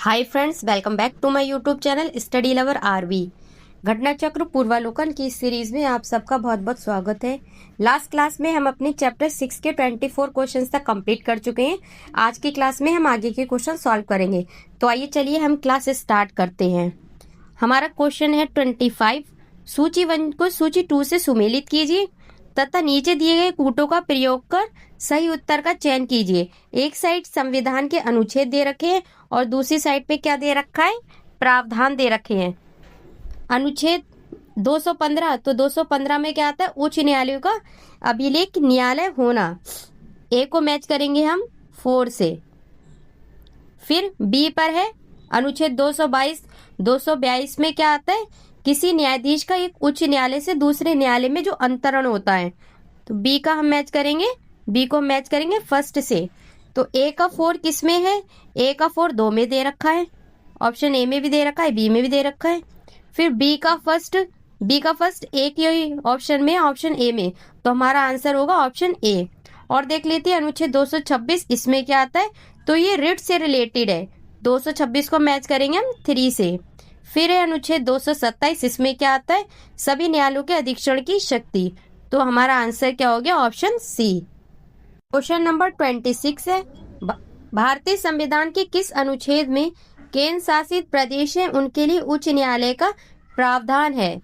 Hi friends, welcome back to my YouTube channel study lover RV. घटना चक्र पूर्वालोकन की इस सीरीज में आप सबका बहुत बहुत स्वागत है। लास्ट क्लास में हम अपने चैप्टर 6 के 24 क्वेश्चंस तक कंप्लीट कर चुके हैं। आज की क्लास में हम आगे के क्वेश्चन सॉल्व करेंगे। तो आइए चलिए हम क्लास स्टार्ट करते हैं। हमारा क्वेश्चन है 25। सूची 1 को सूची 2 से सुमेलित कीजिए तथा नीचे दिए गए कूटों का प्रयोग कर सही उत्तर का चयन कीजिए। एक साइड संविधान के अनुच्छेद दे रखे हैं और दूसरी साइड पे क्या दे रखा है, प्रावधान दे रखे हैं। अनुच्छेद 215, तो 215 में क्या आता है, उच्च न्यायालयों का अभिलेख न्यायालय होना। ए को मैच करेंगे हम 4 से। फिर बी पर है अनुच्छेद 222, 242 में क्या आता है, किसी न्यायाधीश का एक उच्च न्यायालय से दूसरे न्यायालय में जो अंतरण होता है। तो बी का हम मैच करेंगे, बी को मैच करेंगे फर्स्ट से। तो ए का 4 किस में है, ए का 4 2 में दे रखा है, ऑप्शन ए में भी दे रखा है, बी में भी दे रखा है। फिर बी का फर्स्ट एक ही ऑप्शन में, ऑप्शन ए में, तो हमारा आंसर होगा ऑप्शन ए। और देख लेते हैं अनुच्छेद 226, इसमें क्या आता है, तो ये रिट से रिलेटेड है। 226 को मैच करेंगे हम 3 से। फिर है अनुच्छेद 227, इसमें क्या आता है, सभी न्यायालयों के अधीक्षण की शक्ति। तो हमारा आंसर क्या हो गया, ऑप्शन सी। क्वेश्चन नंबर 26 है, भारतीय संविधान के किस अनुच्छेद में केंद्र शासित प्रदेश है उनके लिए उच्च न्यायालय का प्रावधान है।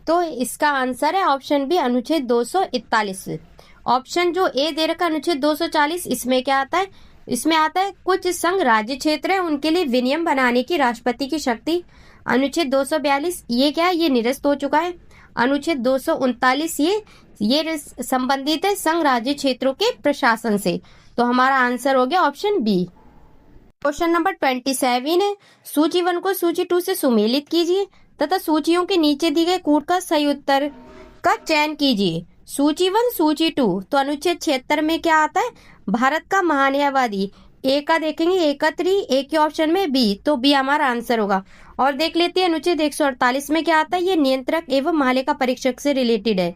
तो इसका आंसर है ऑप्शन बी, अनुच्छेद 241। ऑप्शन जो ए दे रखा अनुच्छेद 240, इसमें क्या आता है, इसमें आता है कुछ संघ राज्य क्षेत्र है उनके लिए विनियम बनाने की राष्ट्रपति की शक्ति। अनुच्छेद 242 ये क्या है, ये निरस्त हो चुका है। अनुच्छेद 239 ये संबंधित है संघ राज्य क्षेत्रों के प्रशासन से। तो हमारा आंसर हो गया ऑप्शन बी। क्वेश्चन नंबर 27 है, सूची 1 को सूची 2 से सुमेलित कीजिए तथा सूचियों के नीचे दी गए कूट का सही उत्तर का चयन कीजिए। सूची 1 सूची 2, तो अनुच्छेद 76 में क्या आता है, भारत का महान्यायवादी। ए का देखेंगे, ए का 3, ए के ऑप्शन में बी, तो बी हमारा आंसर होगा। और देख लेते हैं अनुच्छेद 148 में क्या आता है, ये नियंत्रक एवं महालेखा परीक्षक से रिलेटेड है।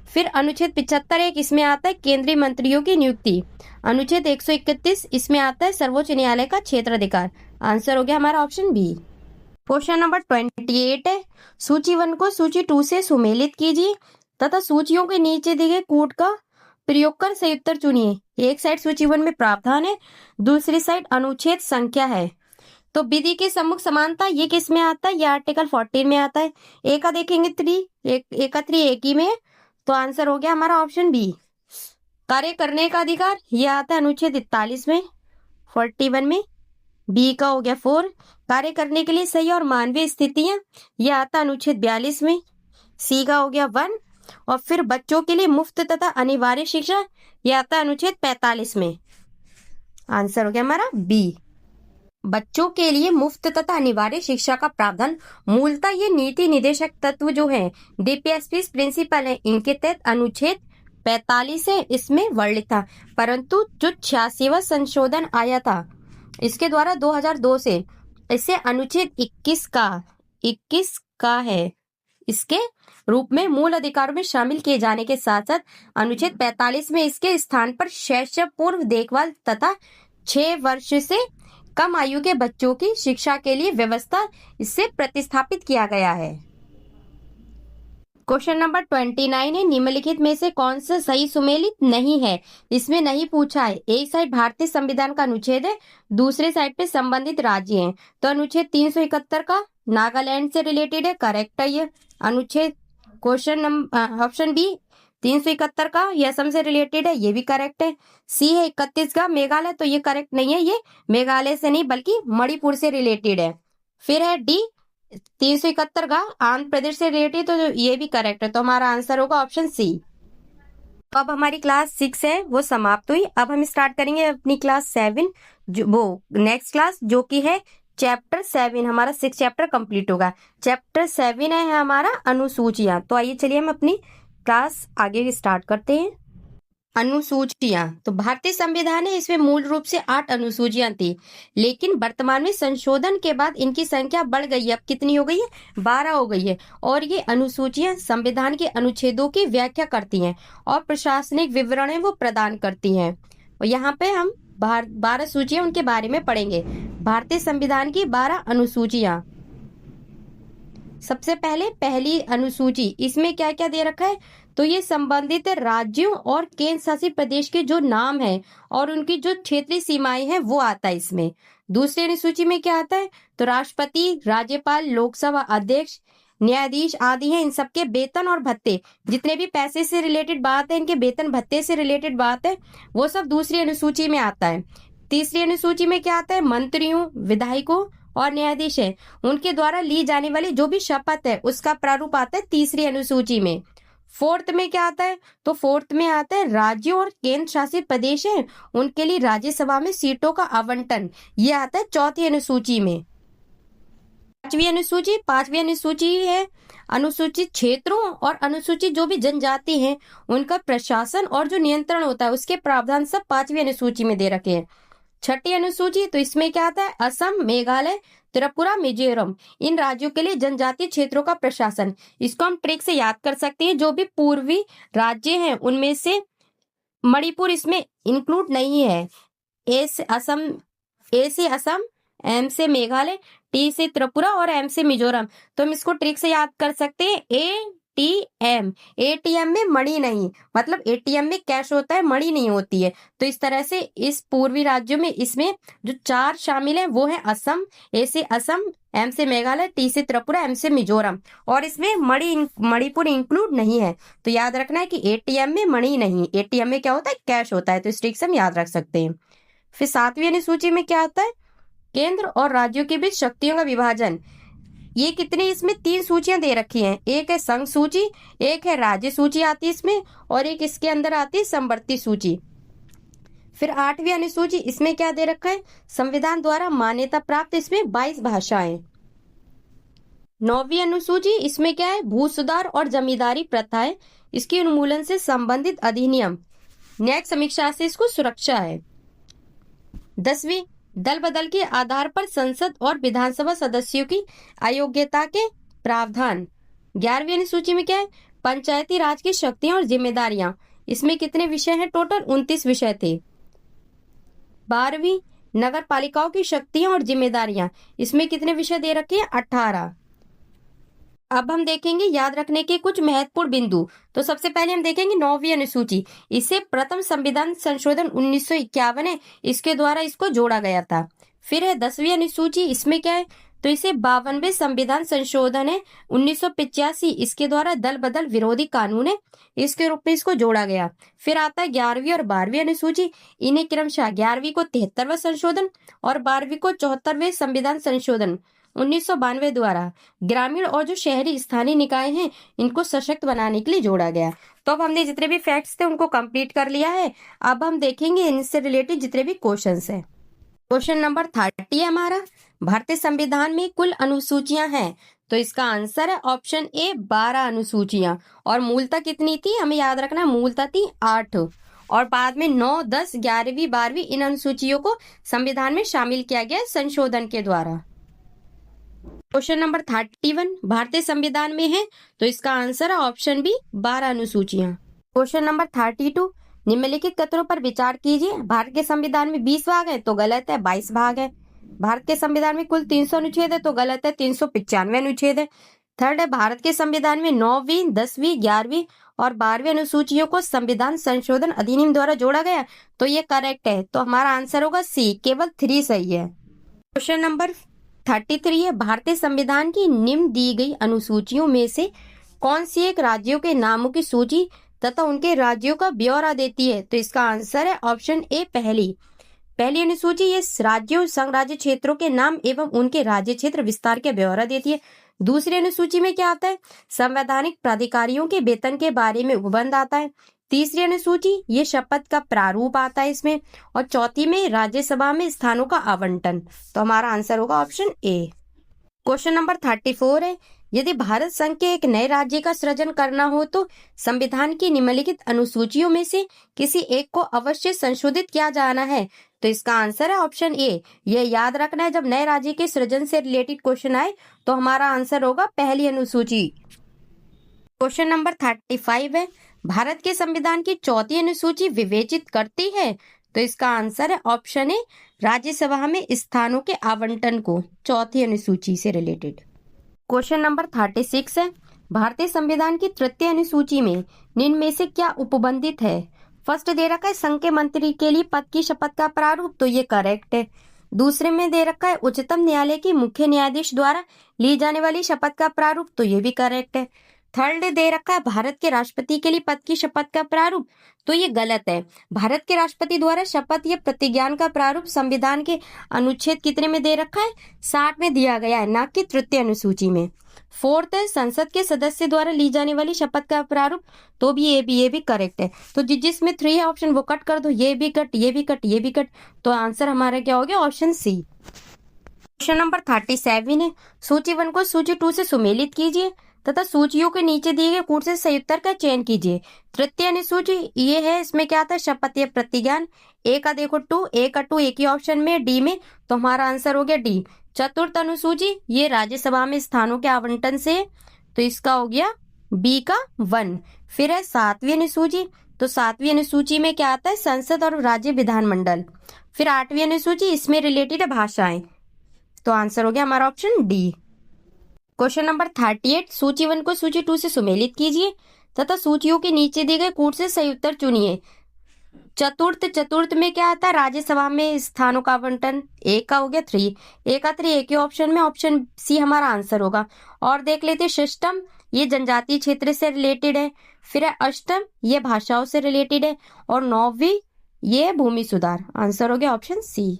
फिर अनुच्छेद 75 एक इसमें आता है केंद्रीय मंत्रियों की नियुक्ति। अनुच्छेद 131 इसमें आता है सर्वोच्च न्यायालय का क्षेत्राधिकार। आंसर हो गया हमारा ऑप्शन बी। क्वेश्चन नंबर 28 है, सूची 1 को सूची 2 से सुमेलित कीजिए तथा सूचियों के नीचे दिए गए कूट का प्रयोग कर सही उत्तर चुनिए। एक साइड सूची 1 में प्रावधान है, दूसरी साइड अनुच्छेद संख्या है। तो विधि की सम्मुख समानता ये किस में आता है, ये आर्टिकल 14 में आता है। ए का देखेंगे 3, ए का 3 एक ही में है, तो आंसर हो गया हमारा ऑप्शन बी। कार्य करने का अधिकार ये आता है अनुच्छेद 41 में, 41 में। बी का हो गया 4, कार्य करने के लिए सही और मानवीय स्थितियां ये आता है अनुच्छेद 42 में। सी का हो गया 1, और फिर बच्चों के लिए मुफ्त तथा अनिवार्य शिक्षा ये आता है अनुच्छेद 45 में। आंसर हो गया हमारा बी। बच्चों के लिए मुफ्त तथा अनिवार्य शिक्षा का प्रावधान मूलतः ये नीति निदेशक तत्व जो है, डीपीएसपी प्रिंसिपल है, इनके तहत अनुच्छेद 45 है इसमें वर्णित था। परंतु जो 86वां संशोधन आया था इसके द्वारा 2002 से, इससे अनुच्छेद 21 का है, इसके रूप में मूल अधिकारों में शामिल किए जाने के साथ साथ अनुच्छेद 45 में इसके स्थान पर शैशव पूर्व देखभाल तथा 6 वर्ष से कम आयु के बच्चों की शिक्षा के लिए व्यवस्था इससे प्रतिस्थापित किया गया है। क्वेश्चन नंबर 29 है, निम्नलिखित में से कौन सा सही सुमेलित नहीं है। इसमें नहीं पूछा है, एक साइड भारतीय संविधान का अनुच्छेद है, दूसरे साइड पे संबंधित राज्य हैं। तो अनुच्छेद 371 का नागालैंड से रिलेटेड है, करेक्ट है ये। अनुच्छेद क्वेश्चन नंबर ऑप्शन बी 371 का ये असम से रिलेटेड है, ये भी करेक्ट है। सी है 31 का मेघालय, तो ये करेक्ट नहीं है, ये मेघालय से नहीं बल्कि मणिपुर से रिलेटेड है। फिर है डी 371 का आंध्र प्रदेश से रिलेटेड, तो ये भी करेक्ट है। तो हमारा आंसर होगा ऑप्शन सी। अब हमारी क्लास 6 है वो समाप्त हुई। अब हम स्टार्ट करेंगे अपनी क्लास 7, जो वो नेक्स्ट क्लास जो कि है चैप्टर 7। हमारा 6 चैप्टर कंप्लीट होगा। चैप्टर 7 है हमारा अनुसूचियां। तो आइए चलिए हम अपनी क्लास आगे स्टार्ट करते हैं। अनुसूचियां, तो भारतीय संविधान है इसमें मूल रूप से 8 अनुसूचियां थी, लेकिन वर्तमान में संशोधन के बाद इनकी संख्या बढ़ गई है। अब कितनी हो गई है, 12 हो गई है। और ये अनुसूचियां संविधान के अनुच्छेदों की व्याख्या करती हैं और प्रशासनिक विवरण वो प्रदान करती हैं। और यहाँ पे हम 12 सूचियां उनके बारे में पढ़ेंगे। भारतीय संविधान की 12 अनुसूचियां। सबसे पहले पहली अनुसूची, इसमें क्या क्या दे रखा है, तो ये संबंधित राज्यों और केंद्र शासित प्रदेश के जो नाम है और उनकी जो क्षेत्रीय सीमाएं हैं वो आता है इसमें। दूसरी अनुसूची में क्या आता है, तो राष्ट्रपति, राज्यपाल, लोकसभा अध्यक्ष, न्यायाधीश आदि हैं, इन सबके वेतन और भत्ते, जितने भी पैसे से रिलेटेड बात है, इनके वेतन भत्ते से रिलेटेड बात है, वो सब दूसरी अनुसूची में आता है। तीसरी अनुसूची में क्या आता है, मंत्रियों, विधायकों और न्यायाधीश है, उनके द्वारा ली जाने वाली जो भी शपथ है उसका प्रारूप आता है तीसरी अनुसूची में। फोर्थ में क्या आता है, तो फोर्थ में आता है राज्यों और केंद्र शासित प्रदेश है, उनके लिए राज्यसभा में सीटों का आवंटन, ये आता है चौथी अनुसूची में। पांचवी अनुसूची है अनुसूचित क्षेत्रों और अनुसूचित जो भी जनजाति हैं उनका प्रशासन और जो नियंत्रण होता है उसके प्रावधान सब पांचवी अनुसूची में दे रखे हैं। छठी अनुसूची, तो इसमें क्या आता है, असम, मेघालय, त्रिपुरा, मिजोरम, इन राज्यों के लिए जनजातीय क्षेत्रों का प्रशासन। इसको हम ट्रिक से याद कर सकते हैं, जो भी पूर्वी राज्य हैं उनमें से मणिपुर इसमें इंक्लूड नहीं है। ए से असम, एम से मेघालय, टी से त्रिपुरा और एम से मिजोरम, तो हम इसको ट्रिक से याद कर सकते हैं, एटीएम। एटीएम में मणि नहीं, मतलब एटीएम में कैश होता है, मणि नहीं होती है। तो इस तरह से इस पूर्वी राज्यों में इसमें जो 4 शामिल हैं वो है असम, ए से असम, एम से मेघालय, टी से त्रिपुरा, एम से मिजोरम, और इसमें मणिपुर इंक्लूड नहीं है। तो याद रखना है कि एटीएम में मणि नहीं, एटीएम में क्या होता है, कैश होता है। तो इस ट्रिक से हम याद रख सकते हैं। फिर 7वीं अनुसूची में क्या आता है, केंद्र और राज्यों के बीच शक्तियों का विभाजन। ये कितने, इसमें 3 सूचियां दे रखी हैं, एक है संघ सूची, एक है राज्य सूची आती है इसमें, और एक इसके अंदर आती है समवर्ती सूची। फिर 8वीं अनुसूची, इसमें क्या दे रखा है, संविधान द्वारा मान्यता प्राप्त इसमें 22 भाषाएं। 9वीं अनुसूची, इसमें क्या है, भू सुधार और जमींदारी प्रथाएं, इसके उन्मूलन से संबंधित अधिनियम, न्यायिक समीक्षा से इसको सुरक्षा है। 10वीं, दल बदल के आधार पर संसद और विधानसभा सदस्यों की अयोग्यता के प्रावधान। 11वीं अनुसूची में क्या है, पंचायती राज की शक्तियां और जिम्मेदारियां, इसमें कितने विषय हैं, टोटल 29 विषय थे। 12वीं, नगर पालिकाओं की शक्तियां और जिम्मेदारियां, इसमें कितने विषय दे रखे हैं, 18। अब हम देखेंगे याद रखने के कुछ महत्वपूर्ण बिंदु। तो सबसे पहले हम देखेंगे 9वीं अनुसूची, इसे प्रथम संविधान संशोधन 1951 है, इसके द्वारा इसको जोड़ा गया था। फिर है 10वीं अनुसूची, इसमें क्या है, तो इसे 52वें संविधान संशोधन है 1985, इसके द्वारा दल बदल विरोधी कानून है, इसके रूप में इसको जोड़ा गया। फिर आता है 11वीं और 12वीं अनुसूची, इन्हें क्रमशः 11वीं को 73वां संशोधन और 12वीं को 74वें संविधान संशोधन 1992 द्वारा ग्रामीण और जो शहरी स्थानीय निकाय हैं इनको सशक्त बनाने के लिए जोड़ा गया। तो अब हमने जितने भी फैक्ट्स थे उनको कंप्लीट कर लिया है। अब हम देखेंगे इनसे रिलेटेड जितने भी क्वेश्चंस हैं। क्वेश्चन नंबर 30 है हमारा, भारतीय संविधान में कुल अनुसूचियां हैं, तो इसका आंसर है ऑप्शन ए 12 अनुसूचियां। और मूलतः कितनी थी, हमें याद रखना, मूलतः थी 8 और बाद में 9, 10, 11वीं, 12वीं इन अनुसूचियों को संविधान में शामिल किया गया संशोधन के द्वारा। क्वेश्चन नंबर 31 भारतीय संविधान में है, तो इसका आंसर है ऑप्शन बी 12 अनुसूचियां। क्वेश्चन नंबर 32 निम्नलिखित कथनों पर विचार कीजिए, भारत के संविधान में 20 भाग है, तो गलत है, 22 भाग है। भारत के संविधान में कुल 300 अनुच्छेद है, तो गलत है, 395 अनुच्छेद है। थर्ड है, भारत के संविधान में 9वीं, 10वीं, 11वीं और 12वीं अनुसूचियों को संविधान संशोधन अधिनियम द्वारा जोड़ा गया, तो ये करेक्ट है। तो हमारा आंसर होगा सी, केवल 3 सही है। क्वेश्चन नंबर 33 है, भारतीय संविधान की निम्न दी गई अनुसूचियों में से कौन सी एक राज्यों के नामों की सूची तथा उनके राज्यों का ब्यौरा देती है, तो इसका आंसर है ऑप्शन ए पहली अनुसूची। ये राज्यों, संघ राज्य क्षेत्रों के नाम एवं उनके राज्य क्षेत्र विस्तार के ब्यौरा देती है। दूसरी अनुसूची में क्या आता है, संवैधानिक प्राधिकारियों के वेतन के बारे में उपबंध आता है। तीसरी अनुसूची ये शपथ का प्रारूप आता है इसमें, और चौथी में राज्यसभा में स्थानों का आवंटन। तो हमारा आंसर होगा ऑप्शन ए। क्वेश्चन नंबर 34 है, यदि भारत संघ के एक नए राज्य का सृजन करना हो तो संविधान की निम्नलिखित अनुसूचियों में से किसी एक को अवश्य संशोधित किया जाना है, तो इसका आंसर है ऑप्शन ए। यह याद रखना है, जब नए राज्य के सृजन से रिलेटेड क्वेश्चन आए तो हमारा आंसर होगा पहली अनुसूची। क्वेश्चन नंबर 35 है, भारत के संविधान की चौथी अनुसूची विवेचित करती है, तो इसका आंसर है ऑप्शन ए, राज्यसभा में स्थानों के आवंटन को, चौथी अनुसूची से रिलेटेड। क्वेश्चन नंबर 36 है, भारतीय संविधान की तृतीय अनुसूची में निम्न में से क्या उपबंधित है? फर्स्ट दे रखा है संघ के मंत्री के लिए पद की शपथ का प्रारूप, तो ये करेक्ट है। दूसरे में दे रखा है उच्चतम न्यायालय की मुख्य न्यायाधीश द्वारा ली जाने वाली शपथ का प्रारूप, तो ये भी करेक्ट है। थर्ड दे रखा है भारत के राष्ट्रपति के लिए पद की शपथ का प्रारूप, तो ये गलत है। भारत के राष्ट्रपति द्वारा शपथ या प्रतिज्ञान का प्रारूप संविधान के अनुच्छेद कितने में दे रखा है? 60 में दिया गया है, ना कि तृतीय अनुसूची में। फोर्थ है संसद के सदस्य द्वारा ली जाने वाली शपथ का प्रारूप, तो भी ये भी करेक्ट है। तो जिसमें 3 है ऑप्शन वो कट कर दो, ये भी कट, ये भी कट, ये भी कट, तो आंसर हमारा क्या हो गया? Option C. क्वेश्चन नंबर 37 है, सूची 1 को सूची 2 से सुमेलित कीजिए तथा सूचियों के नीचे दिए गए कूट से सही उत्तर का चयन कीजिए। तृतीय अनुसूची ये है, इसमें क्या था? शपथ या प्रतिज्ञान। ए का देखो 2, ए का 2 एक ही ऑप्शन में, डी में, तो हमारा आंसर हो गया डी। चतुर्थ अनुसूची ये राज्यसभा में स्थानों के आवंटन से, तो इसका हो गया बी का 1। फिर है 7वीं अनुसूची, तो 7वीं अनुसूची में क्या आता है? संसद और राज्य विधानमंडल। फिर 8वीं अनुसूची, इसमें रिलेटेड है भाषाएं, तो आंसर हो गया हमारा ऑप्शन डी। क्वेश्चन नंबर 38, सूची 1 को सूची 2 से सुमेलित कीजिए तथा सूचियों के नीचे दिए गए कूट से सही उत्तर चुनिए। चतुर्थ में क्या आता है? राज्यसभा में स्थानों का आवंटन। ए का हो गया 3, ए का 3 एक ही ऑप्शन में, ऑप्शन सी हमारा आंसर होगा। और देख लेते हैं षष्टम, ये जनजातीय क्षेत्र से रिलेटेड है। फिर है अष्टम, ये भाषाओं से रिलेटेड है। और 9वीं ये भूमि सुधार, आंसर हो गया ऑप्शन सी।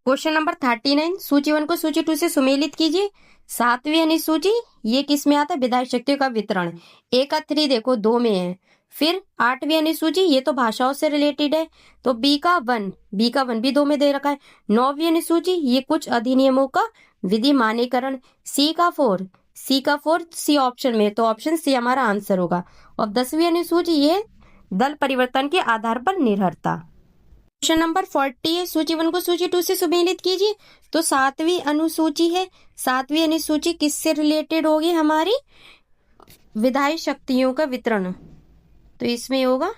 क्वेश्चन नंबर 39, सूची 1 को सूची 2 से सुमेलित कीजिए। 7वीं अनुसूची ये किस में आता है? विधायी शक्तियों का वितरण। ए का 3 देखो 2 में है। फिर 8वीं अनुसूची ये तो भाषाओं से रिलेटेड है, तो बी का 1 भी 2 में दे रखा है। 9वीं अनुसूची ये कुछ अधिनियमों का विधि मान्यकरण। सी का 4 सी ऑप्शन में, तो ऑप्शन सी हमारा आंसर होगा। और 10वीं अनुसूची ये दल परिवर्तन के आधार पर निर्भरता। क्वेश्चन नंबर 40 है, सूची 1 को सूची 2 से सुमेलित कीजिए। तो 7वीं अनुसूची है, 7वीं अनुसूची किससे रिलेटेड होगी? हमारी विधायी शक्तियों का वितरण, तो इसमें होगा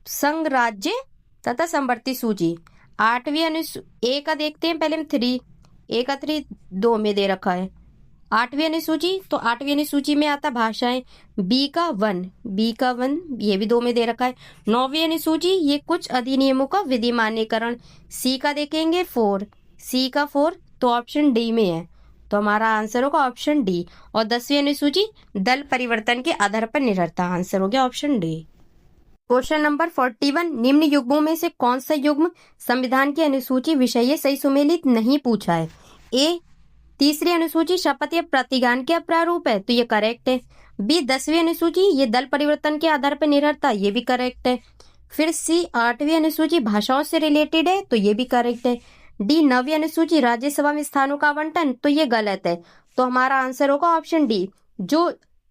संघ, राज्य तथा समवर्ती सूची। 8वीं ए का देखते हैं पहले हम 3, ए का 3 2 में दे रखा है। 8वीं अनुसूची, तो 8वीं अनुसूची में आता भाषाएं। बी का 1 ये भी 2 में दे रखा है। 9वीं अनुसूची ये कुछ अधिनियमों का विधि मान्यकरण। सी का देखेंगे 4 तो ऑप्शन डी में है, तो हमारा आंसर होगा ऑप्शन डी। और 10वीं अनुसूची दल परिवर्तन के आधार पर निर्भरता, आंसर हो गया ऑप्शन डी। क्वेश्चन नंबर 41, निम्न युग्मों में से कौन सा युग्म संविधान की अनुसूची विषय सही सुमेलित नहीं पूछा है? ए, तीसरी अनुसूची शपथ या प्रतिज्ञान के प्रारूप है, तो ये करेक्ट है। बी, 10वीं अनुसूची ये दल परिवर्तन के आधार पर निर्भरता, ये भी करेक्ट है। फिर सी, 8वीं अनुसूची भाषाओं से रिलेटेड है, तो ये भी करेक्ट है। डी, 9वीं अनुसूची राज्यसभा में स्थानों का आवंटन, तो ये गलत है, तो हमारा आंसर होगा ऑप्शन डी। जो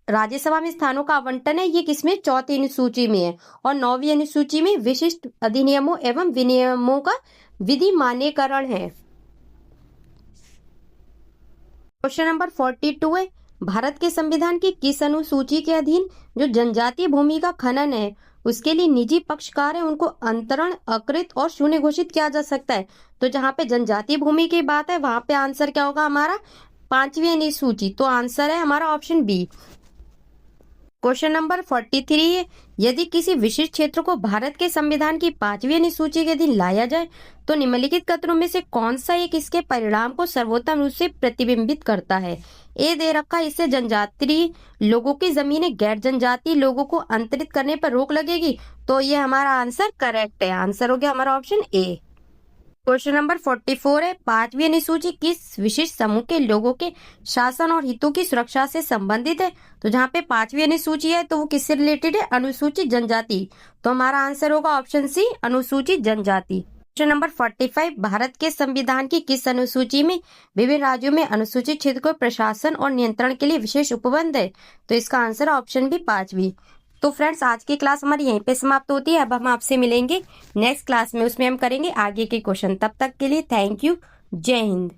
राज्यसभा में स्थानों का आवंटन है ये किसमें? चौथी अनुसूची में है। और 9वीं अनुसूची में विशिष्ट अधिनियमों एवं विनियमों का विधि मान्यकरण है। क्वेश्चन नंबर 42 है, भारत के संविधान की किस अनुसूची के अधीन जो जनजातीय भूमि का खनन है उसके लिए निजी पक्षकार है उनको अंतरण, अकृत और शून्य घोषित किया जा सकता है? तो जहाँ पे जनजातीय भूमि की बात है वहां पे आंसर क्या होगा हमारा? 5वीं अनुसूची, तो आंसर है हमारा ऑप्शन बी। क्वेश्चन नंबर 43 है, यदि किसी विशिष्ट क्षेत्र को भारत के संविधान की 5वीं अनुसूची के अधीन लाया जाए तो निम्नलिखित कथनों में से कौन सा एक इसके परिणाम को सर्वोत्तम रूप से प्रतिबिंबित करता है? ए दे रखा है, इससे जनजातीय लोगों की जमीनें गैर जनजातीय लोगों को अंतरित करने पर रोक लगेगी, तो ये हमारा आंसर करेक्ट है, आंसर हो गया हमारा ऑप्शन ए। क्वेश्चन नंबर 44 है, 5वीं अनुसूची किस विशिष्ट समूह के लोगों के शासन और हितों की सुरक्षा से संबंधित है? तो जहाँ पे 5वीं अनुसूची है तो वो किससे रिलेटेड है? अनुसूचित जनजाति, तो हमारा आंसर होगा ऑप्शन सी, अनुसूचित जनजाति। क्वेश्चन नंबर 45, भारत के संविधान की किस अनुसूची में विभिन्न राज्यों में अनुसूचित क्षेत्र को प्रशासन और नियंत्रण के लिए विशेष उपबंध है? तो इसका आंसर ऑप्शन बी 5वीं। तो फ्रेंड्स आज की क्लास हमारी यहीं पे समाप्त होती है। अब हम आपसे मिलेंगे नेक्स्ट क्लास में, उसमें हम करेंगे आगे के क्वेश्चन। तब तक के लिए थैंक यू, जय हिंद।